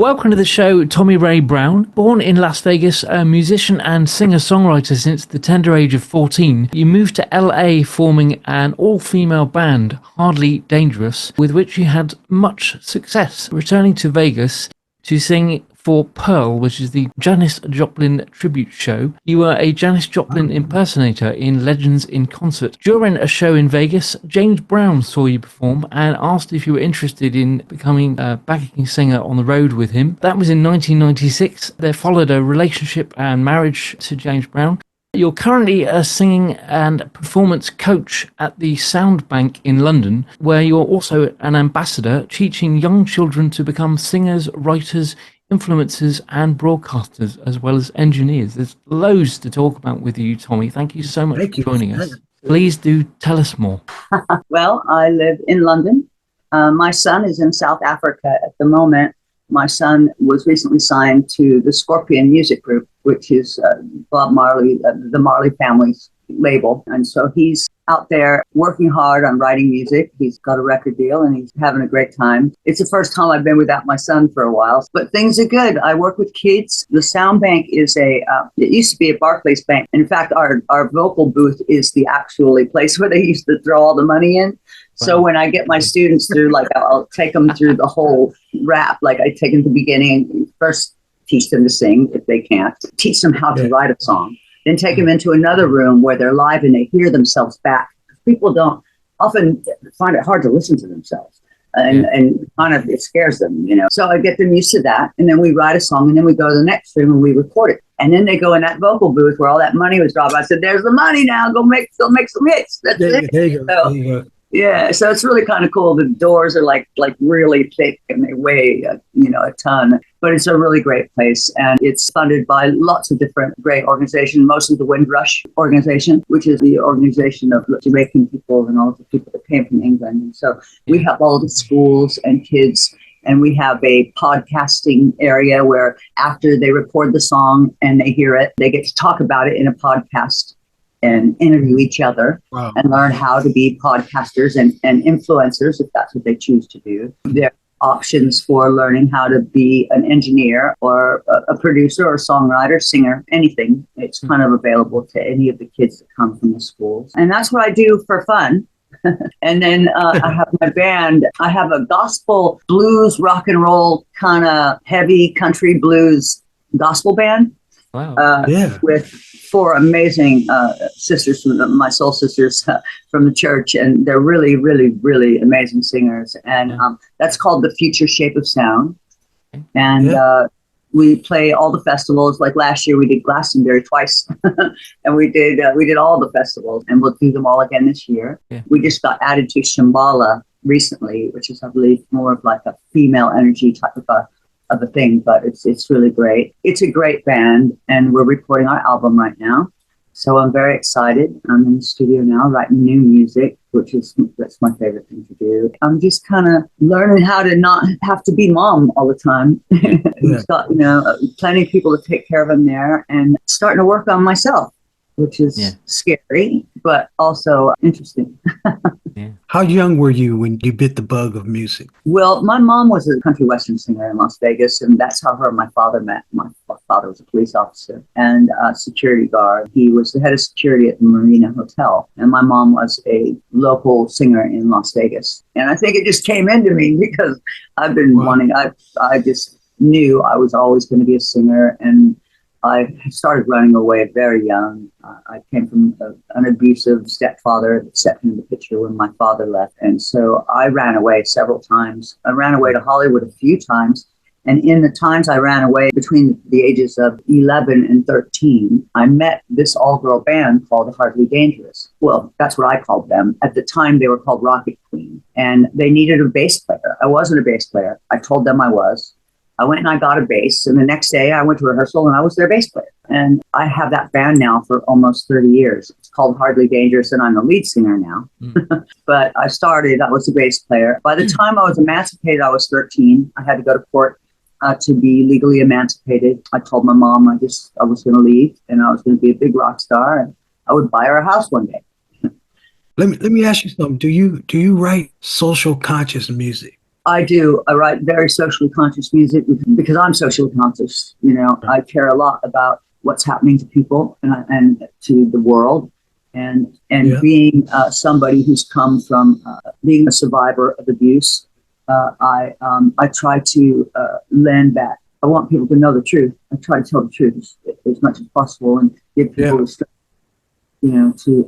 Welcome to the show, Tommie Rae Brown. Born in Las Vegas, a musician and singer-songwriter since the tender age of 14, you moved to LA forming an all-female band, Hardly Dangerous, with which you had much success, returning to Vegas to sing for Pearl, which is the Janis Joplin tribute show. You were a Janis Joplin impersonator in Legends in Concert. During a show in Vegas, James Brown saw you perform and asked if you were interested in becoming a backing singer on the road with him. That was in 1996. There followed a relationship and marriage to James Brown. You're currently a singing and performance coach at the Sound Bank in London, where you're also an ambassador teaching young children to become singers, writers, influencers and broadcasters, as well as engineers. There's loads to talk about with you, Tommie. Thank you so much for joining us. Please do tell us more. Well, I live in London. My son is in South Africa at the moment. My son was recently signed to the Scorpion Music Group, which is Bob Marley, the Marley family's label. And so he's out there working hard on writing music. He's got a record deal and he's having a great time. It's the first time I've been without my son for a while, but things are good. I work with kids. The Sound Bank is it used to be a Barclays Bank. In fact, our vocal booth is the actually place where they used to throw all the money in. So when I get my students through, like I'll take them through the whole rap, like I take them to the beginning, first teach them to sing if they can't, teach them how to write a song, then take them into another room where they're live and they hear themselves back. People don't often find it hard to listen to themselves and kind of it scares them, you know. So I get them used to that. And then we write a song and then we go to the next room and we record it. And then they go in that vocal booth where all that money was dropped. I said, there's the money now. Go make some hits. That's it. There you go. There you go. Yeah, so it's really kind of cool. The doors are like really thick and they weigh, a ton. But it's a really great place. And it's funded by lots of different great organizations, mostly the Windrush organization, which is the organization of Jamaican people and all the people that came from England. And so we have all the schools and kids. And we have a podcasting area where after they record the song and they hear it, they get to talk about it in a podcast and interview each other and learn how to be podcasters and influencers if that's what they choose to do. There are options for learning how to be an engineer or a producer or songwriter, singer, anything. It's kind of available to any of the kids that come from the schools. And that's what I do for fun. And then I have my band. I have a gospel blues, rock and roll, kind of heavy country blues gospel band. Wow. With 4 amazing sisters, my soul sisters from the church, and they're really, really, really amazing singers. And that's called The Future Shape of Sound. And we play all the festivals. Like last year, we did Glastonbury twice, and we did all the festivals, and we'll do them all again this year. Yeah. We just got added to Shambhala recently, which is, I believe, more of like a female energy type of a thing, but it's really great. It's a great band, and we're recording our album right now. So I'm very excited. I'm in the studio now writing new music, that's my favorite thing to do. I'm just kind of learning how to not have to be mom all the time. We've got, plenty of people to take care of them there, and starting to work on myself, which is scary, but also interesting. How young were you when you bit the bug of music? Well, my mom was a country western singer in Las Vegas, and that's how her and my father met. My father was a police officer and a security guard. He was the head of security at the Marina Hotel, and my mom was a local singer in Las Vegas. And I think it just came into me because I've been wanting, I just knew I was always going to be a singer, and I started running away very young. I came from an abusive stepfather that stepped into the picture when my father left. And so I ran away several times. I ran away to Hollywood a few times. And in the times I ran away between the ages of 11 and 13, I met this all-girl band called Hardly Dangerous. Well, that's what I called them. At the time, they were called Rocket Queen. And they needed a bass player. I wasn't a bass player. I told them I was. I went and I got a bass, and the next day I went to rehearsal and I was their bass player. And I have that band now for almost 30 years. It's called Hardly Dangerous, and I'm the lead singer now. But I was the bass player. By the time I was emancipated, I was 13. I had to go to court to be legally emancipated. I told my mom I was going to leave, and I was going to be a big rock star, and I would buy her a house one day. Let me ask you something. Do you write social conscious music? I do. I write very socially conscious music because I'm socially conscious. You know, I care a lot about what's happening to people and to the world, and being somebody who's come from being a survivor of abuse. I try to lend that. I want people to know the truth. I try to tell the truth as much as possible and give people the strength, you know, to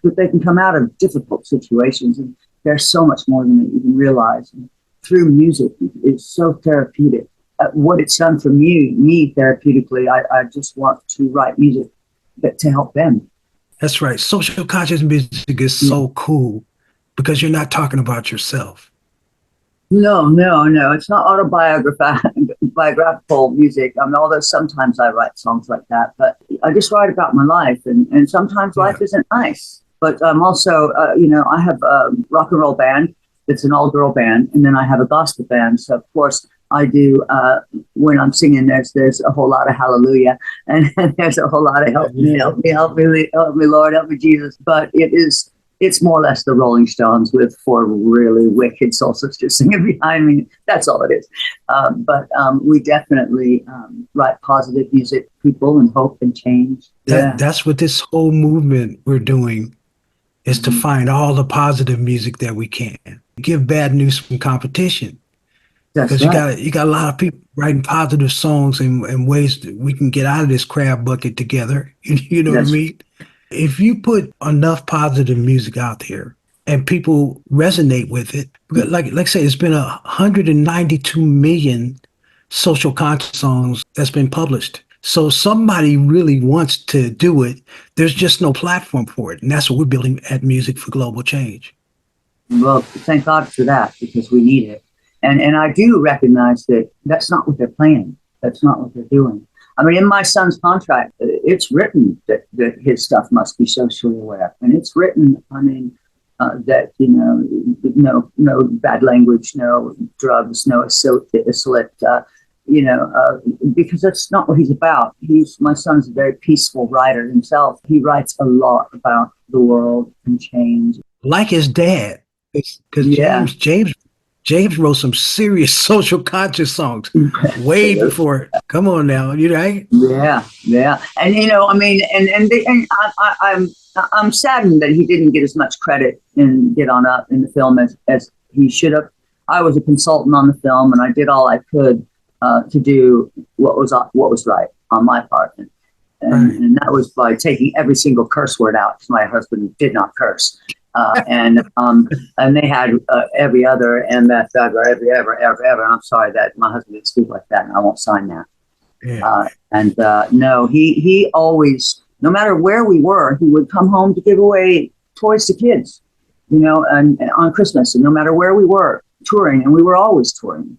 that they can come out of difficult situations. And there's so much more than they even realize. And through music, it's so therapeutic. What it's done for me therapeutically, I just want to write music to help them. That's right. Social conscious music is so cool because you're not talking about yourself. No. It's not autobiographical music. I mean, although sometimes I write songs like that, but I just write about my life. And sometimes life isn't nice. But I'm also, you know, I have a rock and roll band. It's an all-girl band. And then I have a gospel band. So, of course, I do, when I'm singing, there's a whole lot of hallelujah. And there's a whole lot of help me, Lord, help me, Jesus. But it's more or less the Rolling Stones with 4 really wicked soul sisters singing behind me. That's all it is. But we definitely write positive music, people, and hope and change. That's what this whole movement we're doing is to find all the positive music that we can. Give bad news from competition. Because you got a lot of people writing positive songs and ways that we can get out of this crab bucket together. You know what I mean? If you put enough positive music out there and people resonate with it, like I say, it's been 192 million social conscious songs that's been published. So somebody really wants to do it. There's just no platform for it. And that's what we're building at Music for Global Change. Well, thank God for that, because we need it. And I do recognize that that's not what they're playing. That's not what they're doing. I mean, in my son's contract, it's written that his stuff must be socially aware. And it's written, I mean, that, you know, no bad language, no drugs, no illicit, because that's not what he's about. My son's a very peaceful writer himself. He writes a lot about the world and change. Like his dad, because James wrote some serious social conscious songs way before. Come on now, you right? Yeah. And you know, I mean, I'm saddened that he didn't get as much credit and get on up in the film as he should have. I was a consultant on the film, and I did all I could to do what was right on my part, and that was by taking every single curse word out, because my husband did not curse. And they had every other MF ever. I'm sorry that my husband didn't speak like that, and I won't sign that. No, he always, no matter where we were, he would come home to give away toys to kids, you know, and on Christmas, and no matter where we were touring, and we were always touring.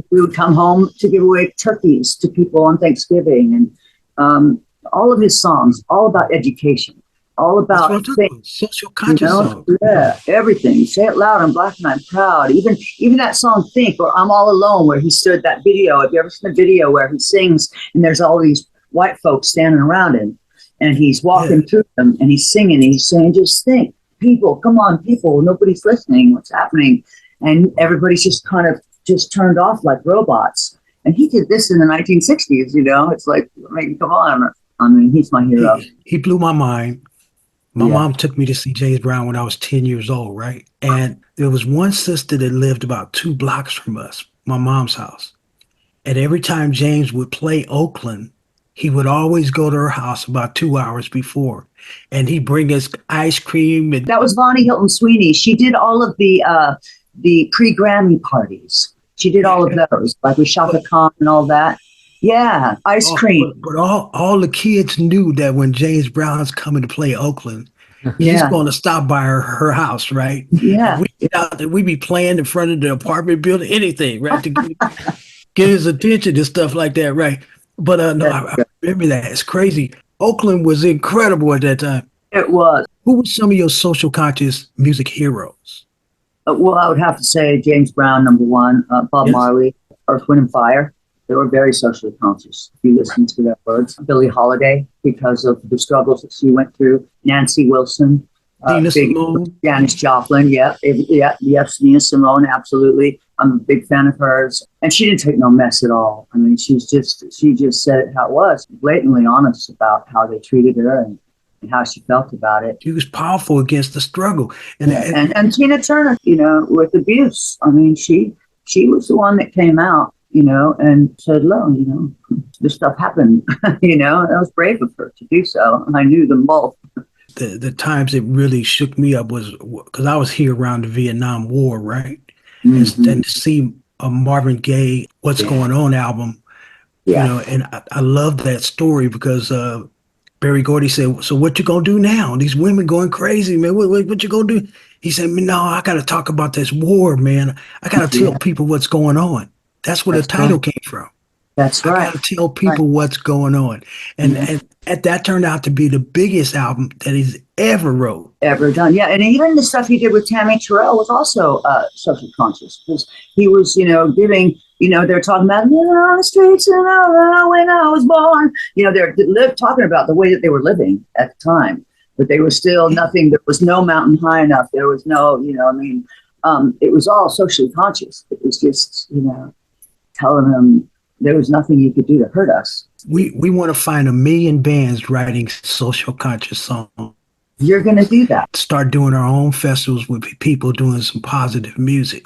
We would come home to give away turkeys to people on Thanksgiving, and all of his songs, all about education. All about social conscious songs. Yeah, everything. Say it loud, I'm black and I'm proud. Even that song Think, or I'm All Alone, where he stood that video. Have you ever seen the video where he sings and there's all these white folks standing around him and he's walking through them and he's singing and he's saying, just think, people, come on, people, nobody's listening, what's happening? And everybody's just kind of just turned off like robots. And he did this in the 1960s, you know? It's like, I mean, come on. I mean, he's my hero. He blew my mind. My mom took me to see James Brown when I was 10 years old, right? And there was one sister that lived about 2 blocks from us, my mom's house. And every time James would play Oakland, he would always go to her house about 2 hours before. And he'd bring us ice cream. And that was Vonnie Hilton Sweeney. She did all of the pre-Grammy parties. She did all of those, like with Shaka Khan and all that. Yeah, ice cream. But all the kids knew that when James Brown's coming to play Oakland, he's going to stop by her house, right? Yeah. We'd be playing in front of the apartment building, anything, right? To get his attention and stuff like that, right? But no, I remember that. It's crazy. Oakland was incredible at that time. It was. Who were some of your social conscious music heroes? Well, I would have to say James Brown, number one, Bob Marley, Earth, Wind and Fire. They were very socially conscious, if you listen to their words. Billie Holiday, because of the struggles that she went through. Nancy Wilson, Nina Big Simone. Janis Joplin, yes, Nina Simone, absolutely. I'm a big fan of hers, and she didn't take no mess at all. I mean, she just said it how it was, blatantly honest about how they treated her and how she felt about it. She was powerful against the struggle, And Tina Turner, with abuse. I mean, she was the one that came out, and said, "Lo, this stuff happened." It was brave of her to do so, and I knew them both. The times it really shook me up was because I was here around the Vietnam War, right? Mm-hmm. And to see a Marvin Gaye "What's Going On" album, and I love that story because Berry Gordy said, "So what you gonna do now? These women going crazy, man. What you gonna do?" He said, "No, I got to talk about this war, man. I got to tell people what's going on." That's where the title came from. That's right. I got to tell people what's going on. And that turned out to be the biggest album that he's ever wrote. Ever done. Yeah. And even the stuff he did with Tammy Terrell was also social conscious, because he was, giving, they're talking about, on the streets when I was born. They're talking about the way that they were living at the time, but they were still nothing. There was no mountain high enough. There was no, it was all socially conscious. It was just, telling them there was nothing you could do to hurt us. We want to find 1 million bands writing social conscious songs. You're going to do that. Start doing our own festivals with people doing some positive music.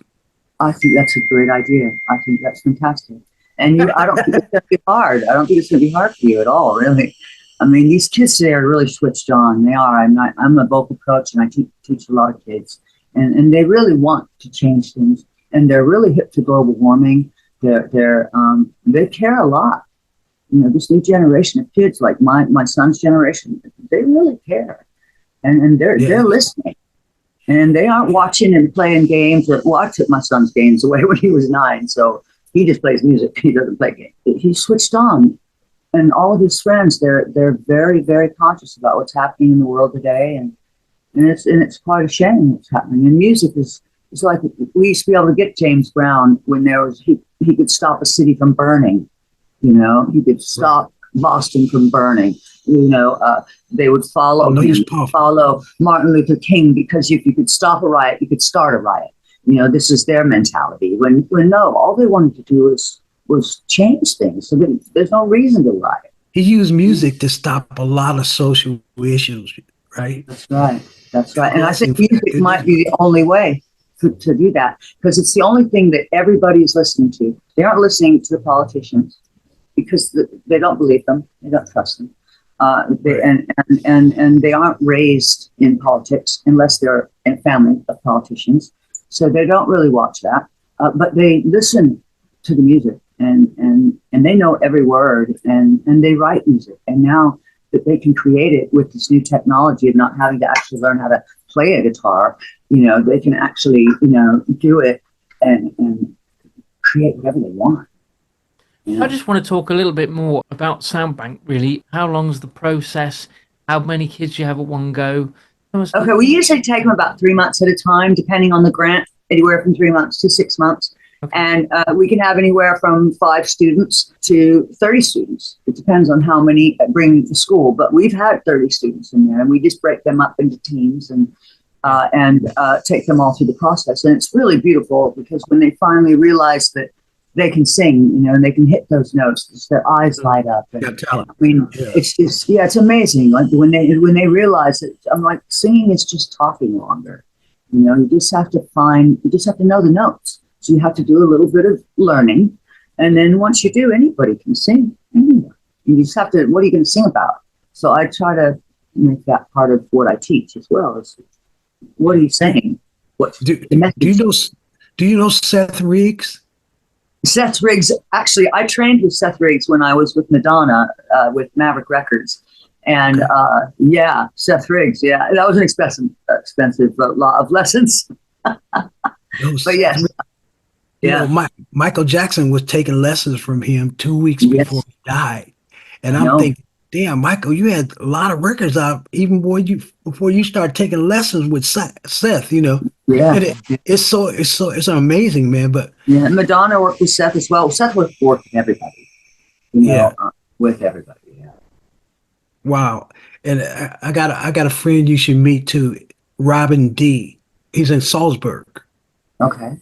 I think that's a great idea. I think that's fantastic. And I don't think it's going to be hard. I don't think it's going to be hard for you at all, really. I mean, these kids today are really switched on. They are. I'm a vocal coach, and I teach a lot of kids. And they really want to change things. And they're really hip to global warming. They care a lot. This new generation of kids, like my son's generation, they really care, and they're listening, and they aren't watching and playing games. Or I took my son's games away when he was 9, so he just plays music. He doesn't play games. He switched on, and all of his friends, they're very, very conscious about what's happening in the world today, and it's quite a shame what's happening. And music is. It's like we used to be able to get James Brown when he could stop a city from burning. He could stop Boston from burning. They would follow Martin Luther King, because if you could stop a riot, you could start a riot. This is their mentality. When no, all they wanted to do was change things. So there's no reason to riot. He used music to stop a lot of social issues, right? That's right. That's right. And I think music might be the only way to do that, because it's the only thing that everybody is listening to. They aren't listening to the politicians because they don't believe them. They don't trust them. And they aren't raised in politics unless they're in a family of politicians. So they don't really watch that, but they listen to the music and they know every word, and they write music. And now that they can create it with this new technology of not having to actually learn how to play a guitar, they can actually, do it and create whatever they want. I just want to talk a little bit more about Soundbank, really. How long's the process? How many kids you have at one go? Okay, we usually take them about 3 months at a time, depending on the grant, anywhere from 3 months to 6 months. Okay. And we can have anywhere from 5 students to 30 students. It depends on how many bring to school, but we've had 30 students in there, and we just break them up into teams and take them all through the process. And it's really beautiful, because when they finally realize that they can sing, and they can hit those notes, just their eyes light up. And, it's just, it's amazing. Like when they realize it, I'm like, singing is just talking longer. You just have to know the notes. So you have to do a little bit of learning. And then once you do, anybody can sing anywhere. You just have to, what are you going to sing about? So I try to make that part of what I teach as well. Is what are you saying? Do you know Seth Riggs? Seth Riggs, actually, I trained with Seth Riggs when I was with Madonna, with Maverick Records. And Seth Riggs, that was an expensive lot of lessons. But yes. Michael Jackson was taking lessons from him 2 weeks before he died. And I'm thinking, damn, Michael, you had a lot of records out even before you started taking lessons with Seth, Yeah. It's amazing, man. But Madonna worked with Seth as well. Seth worked with everybody. With everybody. Yeah. Wow. And I got a friend you should meet too. Robin D. He's in Salzburg. Okay.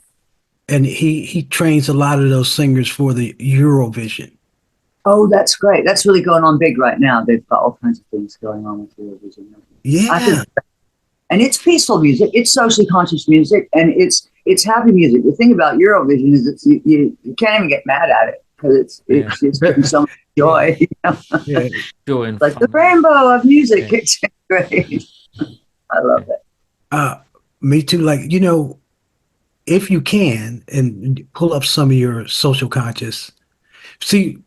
And he trains a lot of those singers for the Eurovision. Oh, that's great. That's really going on big right now. They've got all kinds of things going on with Eurovision. Yeah. And it's peaceful music. It's socially conscious music, and it's happy music. The thing about Eurovision is it's you can't even get mad at it because it's just giving so much joy. You know? Yeah. Joy and like fun. the rainbow of music. Yeah. It's great. I love it. Me too. Like, if you can, and pull up some of your social conscious. See,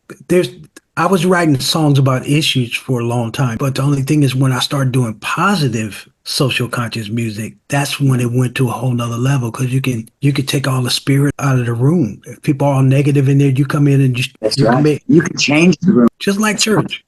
I was writing songs about issues for a long time, but the only thing is when I started doing positive social conscious music, that's when it went to a whole nother level because you can take all the spirit out of the room. If people are all negative in there, you come in and you can change the room. Just like church.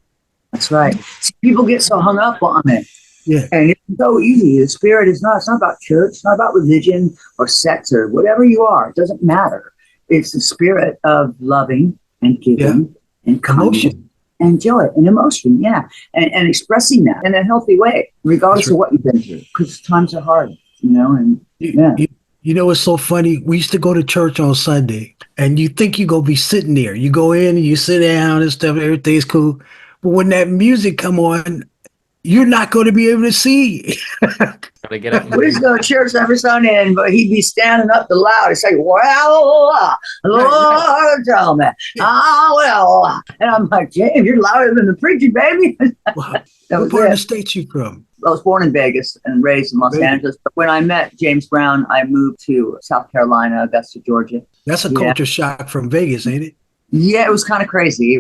That's right. See, people get so hung up on it. Yeah. And it's so easy. The spirit it's not about church, it's not about religion or sex or whatever you are. It doesn't matter. It's the spirit of loving and giving and emotion and joy and emotion. Yeah. And expressing that in a healthy way, regardless of what you've been through, because times are hard, and You know what's so funny? We used to go to church on Sunday, and you think you're going to be sitting there. You go in and you sit down and stuff, everything's cool. But when that music come on, you're not going to be able to see. Gotta get up. We used to go to church every Sunday, but he'd be standing up the loud and say, "Well, Lord, tell me, well." And I'm like, "James, you're louder than the preacher, baby." What part of the state you from? I was born in Vegas and raised in Los Angeles. But when I met James Brown, I moved to South Carolina, Augusta, Georgia. That's a culture shock from Vegas, ain't it? Yeah, it was kind of crazy.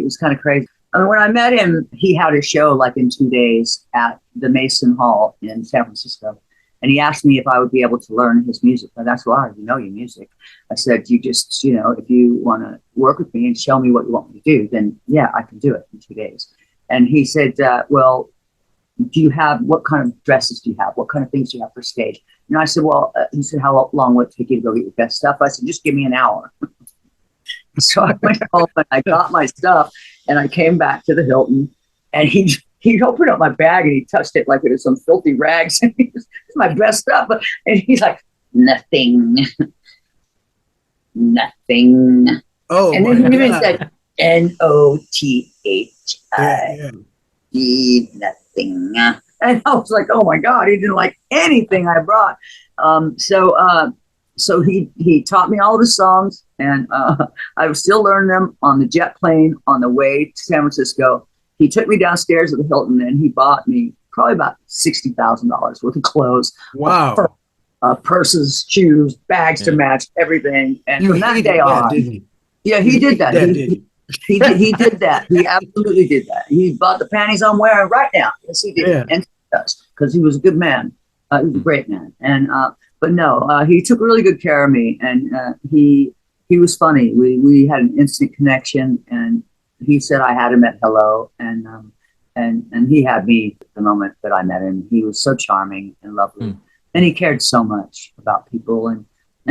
I mean, when I met him, he had a show like in 2 days at the Mason Hall in San Francisco. And he asked me if I would be able to learn his music. And that's why you know your music. I said, you just, if you want to work with me and show me what you want me to do, then yeah, I can do it in 2 days. And he said, well, what kind of dresses do you have? What kind of things do you have for stage? And I said, well, he said, how long will it take you to go get your best stuff? I said, just give me an hour. So I went home and I got my stuff and I came back to the Hilton and he opened up my bag and he touched it like it was some filthy rags. And he was, "It's my best stuff." And he's like, "Nothing. Nothing." Oh, and then he even said, "NOTHIE, nothing." And I was like, "Oh my God," he didn't like anything I brought. So he taught me all of his songs, and I was still learning them on the jet plane on the way to San Francisco. He took me downstairs at the Hilton, and he bought me probably about $60,000 worth of clothes. Wow. Purses, shoes, bags to match, everything. And from that day on, didn't yeah, he did that. He did that. He absolutely did that. He bought the panties I'm wearing right now. Yes, he did. Yeah. And he does, because he was a good man. He was a great man. And but no, he took really good care of me, and he was funny. We had an instant connection, and he said I had him at hello, and he had me the moment that I met him. He was so charming and lovely, and he cared so much about people, and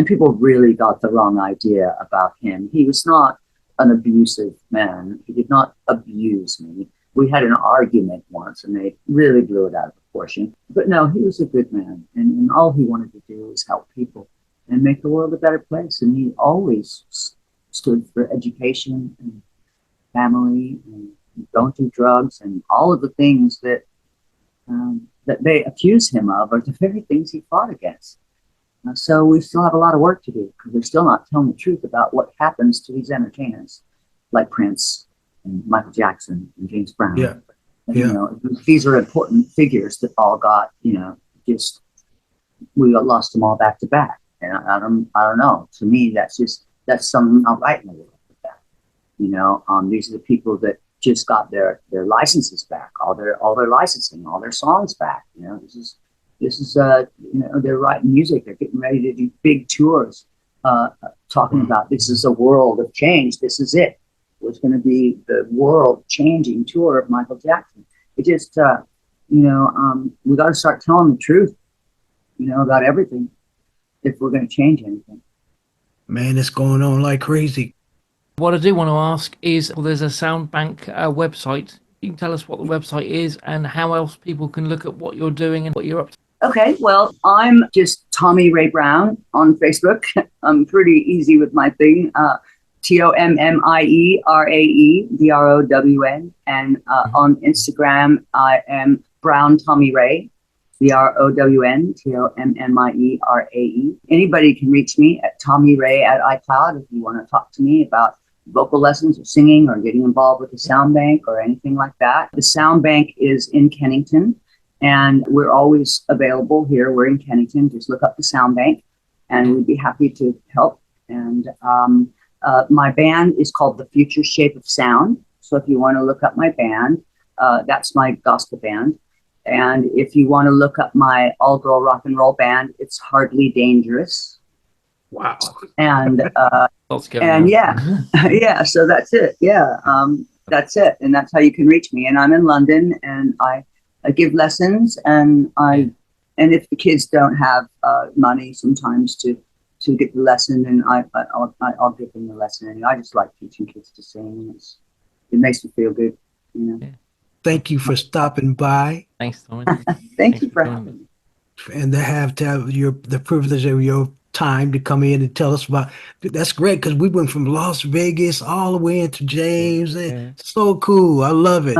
people really got the wrong idea about him. He was not an abusive man. He did not abuse me. We had an argument once, and they really blew it out of proportion. But no, he was a good man, and all he wanted to do was help people and make the world a better place. And he always stood for education and family and don't do drugs and all of the things that they accuse him of are the very things he fought against. So we still have a lot of work to do because we're still not telling the truth about what happens to these entertainers like Prince and Michael Jackson and James Brown. Yeah. These are important figures that all got, just we lost them all back to back. And I don't know. To me, that's something not right in the world with that. These are the people that just got their licenses back, all their licensing, all their songs back. This is they're writing music. They're getting ready to do big tours, talking about this is a world of change. This is it. Was going to be the world-changing tour of Michael Jackson. It just, we got to start telling the truth, about everything if we're going to change anything. Man, it's going on like crazy. What I do want to ask is, there's a Soundbank website. You can tell us what the website is and how else people can look at what you're doing and what you're up to. Okay, well, I'm just Tommie Rae Brown on Facebook. I'm pretty easy with my thing. TOMMIERAE BROWN. And on Instagram, I am Brown Tommie Rae, BROWN TOMMIERAE. Anybody can reach me at Tommie Rae at iCloud if you want to talk to me about vocal lessons or singing or getting involved with the sound bank or anything like that. The sound bank is in Kennington. And we're always available here. We're in Kennington. Just look up the sound bank, and we'd be happy to help. And my band is called The Future Shape of Sound. So if you want to look up my band, that's my gospel band. And if you want to look up my all-girl rock and roll band, it's Hardly Dangerous. Wow. And yeah. So that's it. Yeah, that's it. And that's how you can reach me. And I'm in London, and I give lessons, and if the kids don't have money sometimes to get the lesson, and I'll give them the lesson. And I just like teaching kids to sing. It makes me feel good, you know. Yeah. Thank you for stopping by. Thanks, Tommie. Thank you for having me. And to have the privilege of your time to come in and tell us about. That's great, because we went from Las Vegas all the way into James. Yeah. So cool. I love it.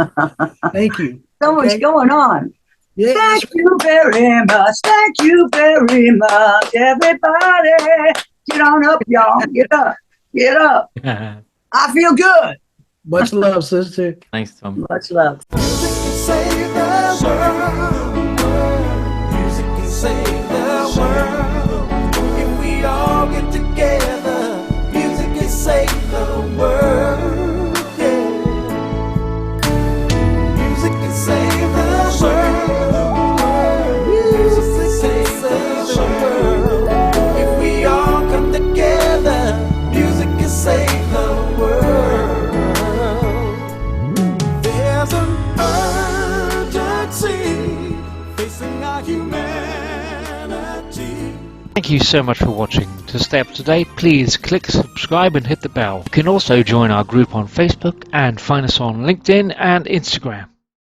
Thank you. So much going on. Yeah. Thank you very much. Thank you very much, everybody. Get on up, y'all. Get up. Get up. I feel good. Much love, sister. Thanks, Tommie. Much love. Music can save the world. Music can save the world. If we all get together, music can save the world. Yeah. Music can save the world. Music can save the world. If we all come together, music can save the world. There's an urgency facing our humanity. Thank you so much for watching. To stay up to date, please click subscribe and hit the bell. You can also join our group on Facebook and find us on LinkedIn and Instagram.